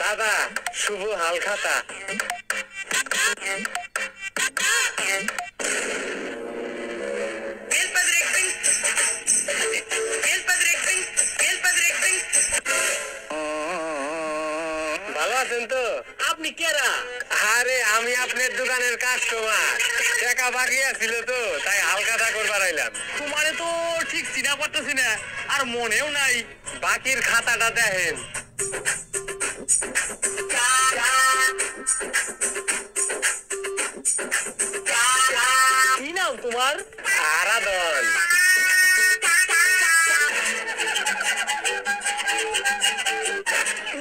দাদা শুভ হালখাতা। ভালো আছেন তো? আপনি কেরা? আরে আমি আপনার দোকানের কাস্টমার, টাকা বাকি ছিল তো তাই হালখাতা করবার আইলাম। তোমারে তো ঠিক চিনা পারতেছি না, আর মনেও নাই। বাকির খাতাটা দেখেন। কি নাম তোমার? আরাধন।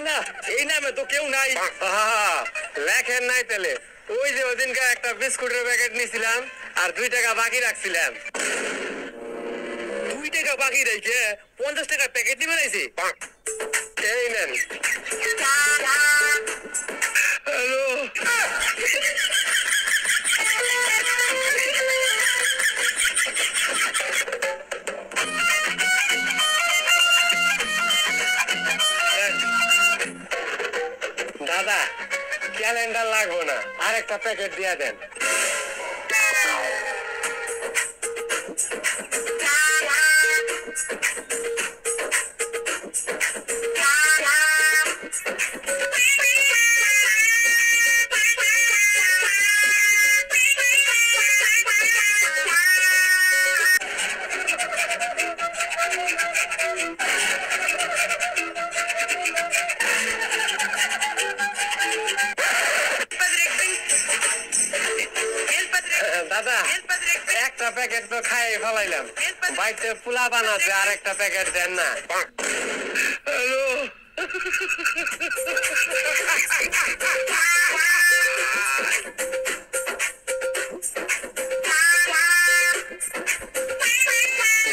না, এই নামে তো কেউ নাই। লেখেন নাই তাহলে? ওই যে ওদিনকে একটা বিস্কুটের প্যাকেট নিছিলাম আর 2 টাকা বাকি রাখছিলাম। 2 টাকা বাকি রেখে 50 টাকার প্যাকেট নিয়ে বেড়াইছি। এই নেন। হ্যালো, দাদা ক্যালেন্ডার লাগবো না, আরেকটা প্যাকেট দিয়ে দেন। দাদা একটা প্যাকেট তো খাই ফেলাইলাম, বাড়িতে পোলা বানাচ্ছে, আরেকটা প্যাকেট দেন না। হ্যালো।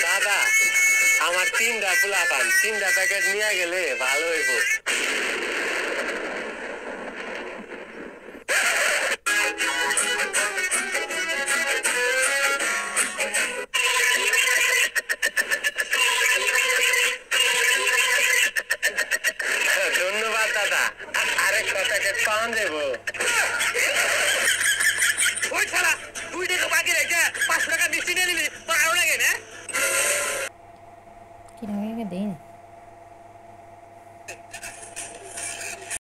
দাদা আমার 3টা পোলা পান, 3টা প্যাকেট নিয়ে গেলে ভালো হইব। ধন্যবাদ দাদা, আরেকটা প্যাকেট পান দেবো। ওই ছাড়া 2 টাকা বাকি রেখে 5 টাকা মিষ্টি নিয়ে নিলি, তোর আরো লাগে না? কি লাগে দেন